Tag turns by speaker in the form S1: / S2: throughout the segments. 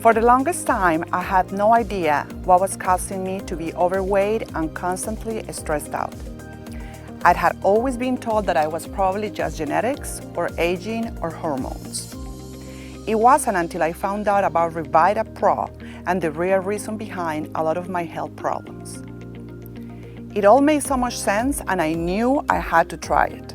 S1: For the longest time, I had no idea what was causing me to be overweight and constantly stressed out. I had always been told that I was probably just genetics or aging or hormones. It wasn't until I found out about Revitaa Pro and the real reason behind a lot of my health problems. It all made so much sense and I knew I had to try it.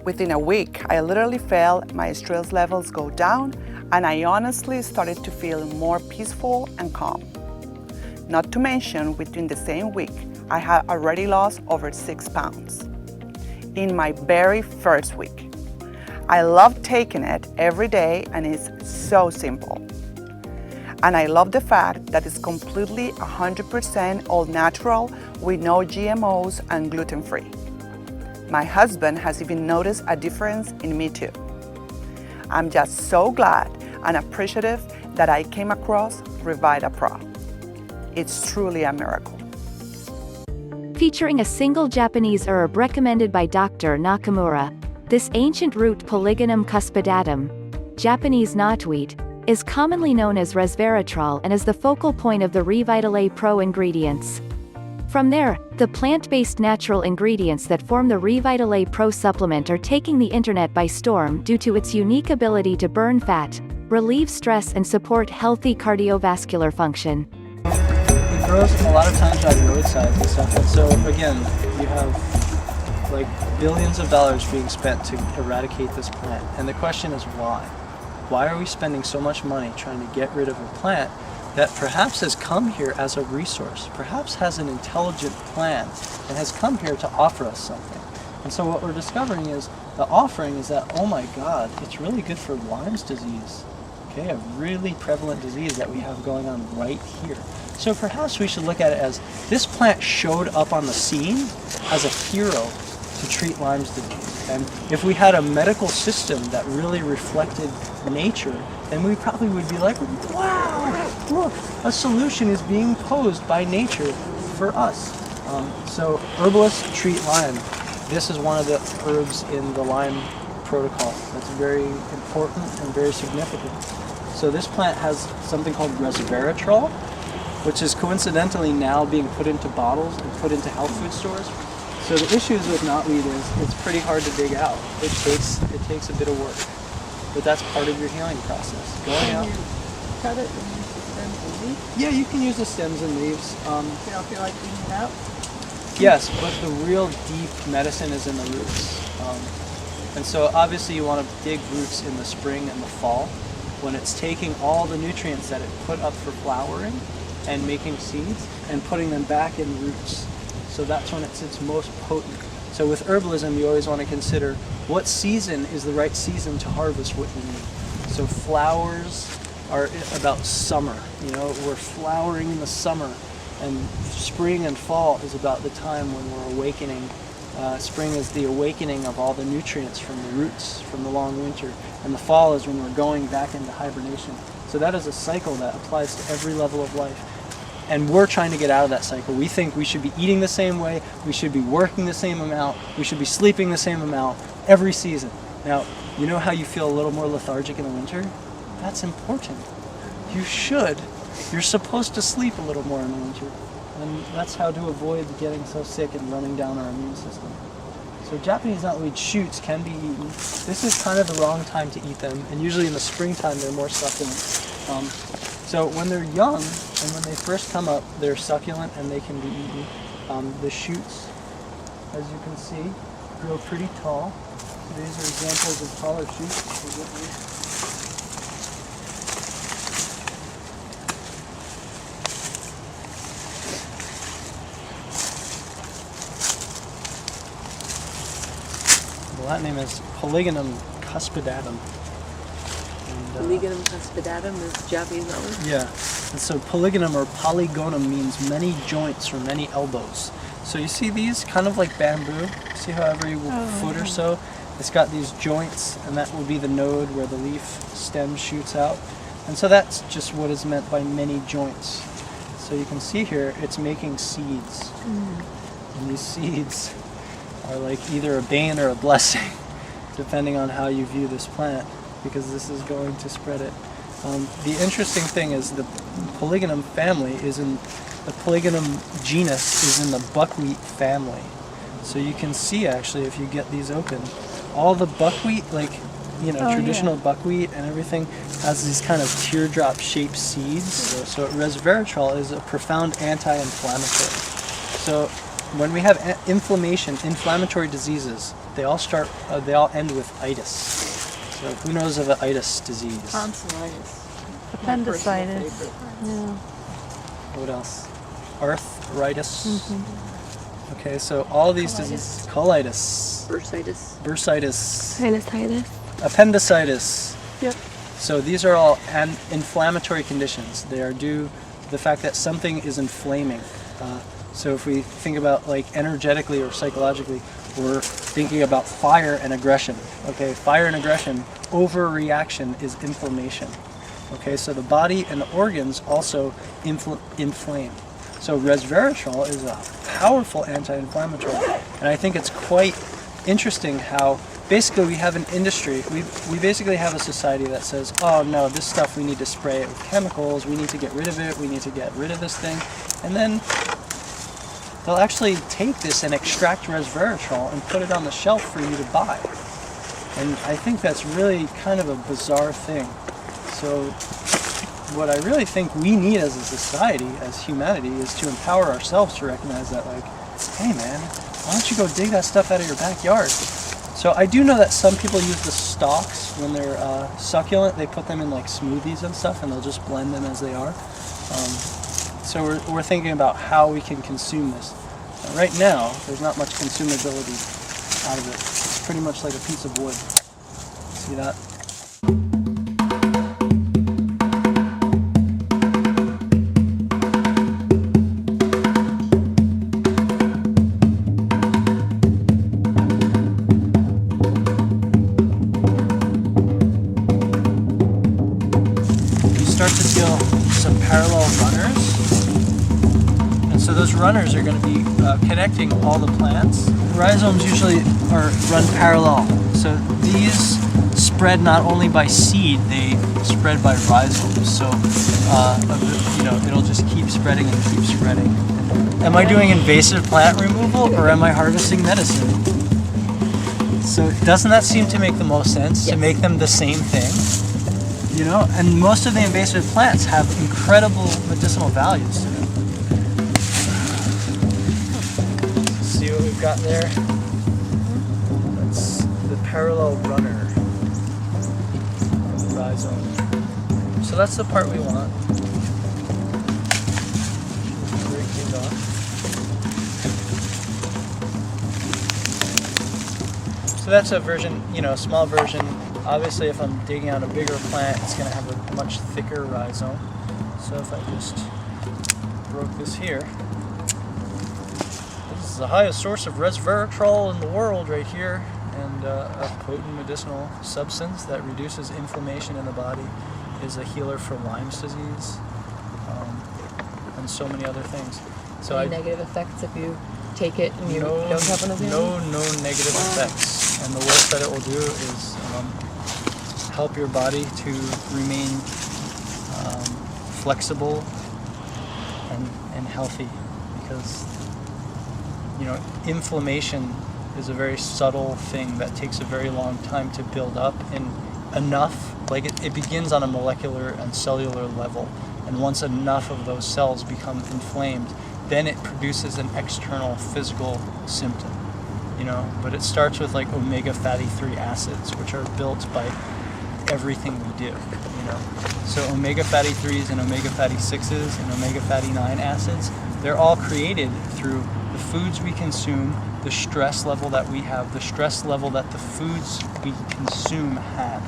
S1: Within a week, I literally felt my stress levels go down and I honestly started to feel more peaceful and calm. Not to mention, within the same week, I had already lost over 6 pounds in my very first week. I love taking it every day and it's so simple. And I love the fact that it's completely 100% all natural with no GMOs and gluten-free. My husband has even noticed a difference in me too. I'm just so glad and appreciative that I came across Revitaa Pro. It's truly a miracle.
S2: Featuring a single Japanese herb recommended by Dr. Nakamura, this ancient root Polygonum cuspidatum, Japanese knotweed, is commonly known as resveratrol and is the focal point of the Revitaa Pro ingredients. From there, the plant-based natural ingredients that form the Revitaa Pro supplement are taking the internet by storm due to its unique ability to burn fat, relieve stress and support healthy cardiovascular function.
S3: It grows a lot of times by roadsides and stuff, and so again, you have like billions of dollars being spent to eradicate this plant. And the question is why? Why are we spending so much money trying to get rid of a plant that perhaps has come here as a resource, perhaps has an intelligent plan, and has come here to offer us something? And so what we're discovering is the offering is that, oh my God, it's really good for Lyme's disease. Okay, a really prevalent disease that we have going on right here. So perhaps we should look at it as this plant showed up on the scene as a hero to treat Lyme's disease. And if we had a medical system that really reflected nature, then we probably would be like, wow, look, a solution is being posed by nature for us. So herbalists treat Lyme. This is one of the herbs in the Lyme protocol that's very important and very significant. So this plant has something called resveratrol, which is coincidentally now being put into bottles and put into health food stores. So the issues with knotweed is it's pretty hard to dig out. It takes a bit of work, but that's part of your healing process. Going out.
S4: Cut it and use the stems and leaves?
S3: Yeah, you can use the stems and leaves.
S4: You don't feel like eating it out?
S3: Yes, but the real deep medicine is in the roots. And so obviously you want to dig roots in the spring and the fall when it's taking all the nutrients that it put up for flowering and making seeds and putting them back in roots. So that's when it's its most potent. So with herbalism, you always want to consider what season is the right season to harvest what you need. So flowers are about summer. You know, we're flowering in the summer, and spring and fall is about the time when we're awakening. Spring is the awakening of all the nutrients from the roots from the long winter, and the fall is when we're going back into hibernation. So that is a cycle that applies to every level of life. And we're trying to get out of that cycle. We think we should be eating the same way, we should be working the same amount, we should be sleeping the same amount every season. Now, you know how you feel a little more lethargic in the winter? That's important. You should. You're supposed to sleep a little more in the winter. And that's how to avoid getting so sick and running down our immune system. So Japanese knotweed shoots can be eaten. This is kind of the wrong time to eat them, and usually in the springtime they're more succulent. So when they're young and when they first come up, they're succulent and they can be eaten. The shoots, as you can see, grow pretty tall. These are examples of taller shoots. The Latin name is Polygonum cuspidatum.
S4: Polygonum cuspidatum is Japanese knotweed?
S3: Yeah, and so polygonum or polygonum means many joints or many elbows. So you see these kind of like bamboo. See how every foot or so, it's got these joints, and that will be the node where the leaf stem shoots out. And so that's just what is meant by many joints. So you can see here, it's making seeds. And these seeds are like either a bane or a blessing, depending on how you view this plant, because this is going to spread it. The interesting thing is the Polygonum family is in, the Polygonum genus is in the buckwheat family. So you can see actually if you get these open, all the buckwheat, like, you know, traditional buckwheat and everything has these kind of teardrop shaped seeds. So resveratrol is a profound anti-inflammatory. So when we have inflammatory diseases, they all end with itis. So who knows of an itis disease?
S4: Tonsillitis.
S5: Appendicitis. Yeah.
S3: What else? Arthritis. Okay, so all these diseases. Colitis. Bursitis.
S5: Sinusitis.
S3: Appendicitis.
S5: Yep.
S3: So these are all inflammatory conditions. They are due to the fact that something is inflaming. So if we think about like energetically or psychologically, we're thinking about fire and aggression. Okay, fire and aggression, overreaction is inflammation. Okay, so the body and the organs also inflame. So resveratrol is a powerful anti-inflammatory. And I think it's quite interesting how basically we have an industry, we basically have a society that says, oh no, this stuff we need to spray it with chemicals, we need to get rid of it, we need to get rid of this thing. And then they'll actually take this and extract resveratrol and put it on the shelf for you to buy. And I think that's really kind of a bizarre thing. So what I really think we need as a society, as humanity, is to empower ourselves to recognize that, like, hey man, why don't you go dig that stuff out of your backyard? So I do know that some people use the stalks when they're succulent. They put them in like smoothies and stuff, and they'll just blend them as they are. So we're thinking about how we can consume this. Right now, there's not much consumability out of it. It's pretty much like a piece of wood. See that? You start to feel some parallel runners. So those runners are going to be connecting all the plants. Rhizomes usually run parallel. So these spread not only by seed, they spread by rhizomes. So you know, it'll just keep spreading and keep spreading. Am I doing invasive plant removal or am I harvesting medicine? So doesn't that seem to make the most sense, to make them the same thing? You know, and most of the invasive plants have incredible medicinal values to them. See what we've got there? That's the parallel runner rhizome. So that's the part we want. Break these off. So that's a version, you know, a small version. Obviously, if I'm digging out a bigger plant, it's going to have a much thicker rhizome. So if I just broke this here, this is the highest source of resveratrol in the world right here, and a potent medicinal substance that reduces inflammation in the body, is a healer for Lyme's disease, and so many other things. So
S4: Any negative effects if you take it and you don't have one of these?
S3: No negative effects. And the worst that it will do is help your body to remain flexible and healthy, because, you know, inflammation is a very subtle thing that takes a very long time to build up, and enough, like it begins on a molecular and cellular level, and once enough of those cells become inflamed, then it produces an external physical symptom, you know. But it starts with like omega fatty 3 acids, which are built by everything we do, you know. So omega fatty 3s and omega fatty 6s and omega fatty 9 acids, they're all created through the foods we consume, the stress level that we have, the stress level that the foods we consume had.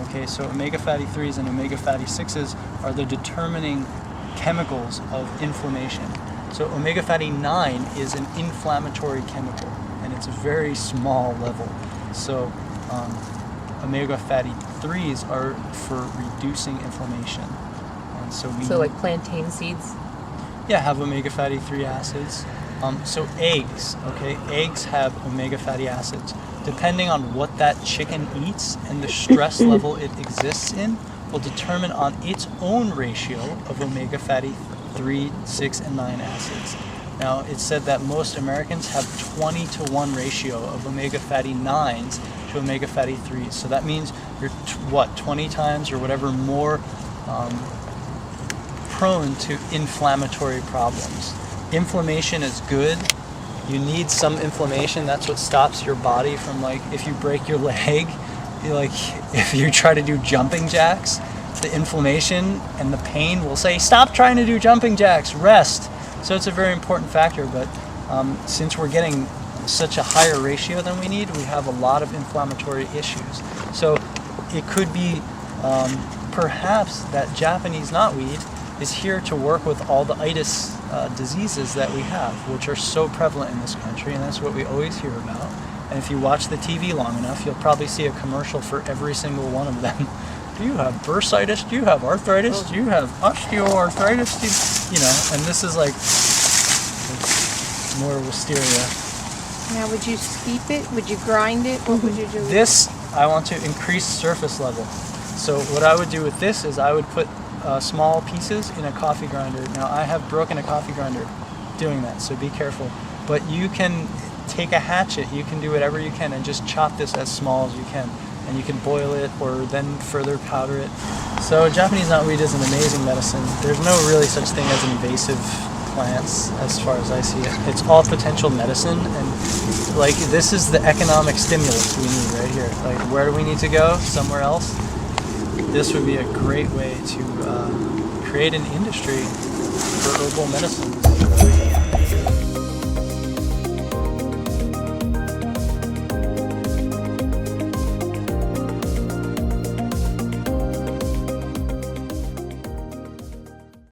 S3: Okay, so omega fatty 3s and omega fatty 6s are the determining chemicals of inflammation. So omega fatty 9 is an inflammatory chemical, and it's a very small level. So omega fatty 3s are for reducing inflammation. And so
S4: like plantain seeds?
S3: Yeah, have omega fatty 3 acids. So eggs, okay? Eggs have omega fatty acids. Depending on what that chicken eats and the stress level it exists in, will determine on its own ratio of omega fatty 3, 6, and 9 acids. Now, it's said that most Americans have 20-to-1 ratio of omega fatty 9s to omega fatty 3s. So that means you're 20 times or whatever more prone to inflammatory problems. Inflammation is good. You need some inflammation. That's what stops your body from, like, if you break your leg, if you try to do jumping jacks, the inflammation and the pain will say, stop trying to do jumping jacks, rest. So it's a very important factor, but since we're getting such a higher ratio than we need, we have a lot of inflammatory issues. So it could be perhaps that Japanese knotweed is here to work with all the itis diseases that we have, which are so prevalent in this country, and that's what we always hear about. And if you watch the TV long enough, you'll probably see a commercial for every single one of them. Do you have bursitis? Do you have arthritis? Do you have osteoarthritis? You know, and this is like more wisteria.
S6: Now, would you steep it? Would you grind it? What would you do?
S3: This, I want to increase surface level. So what I would do with this is I would put small pieces in a coffee grinder. Now, I have broken a coffee grinder doing that, so be careful. But you can take a hatchet, you can do whatever you can, and just chop this as small as you can. And you can boil it or then further powder it. So Japanese knotweed is an amazing medicine. There's no really such thing as invasive plants as far as I see it. It's all potential medicine, and like this is the economic stimulus we need right here. Like, where do we need to go? Somewhere else? This would be a great way to create an industry for herbal medicines.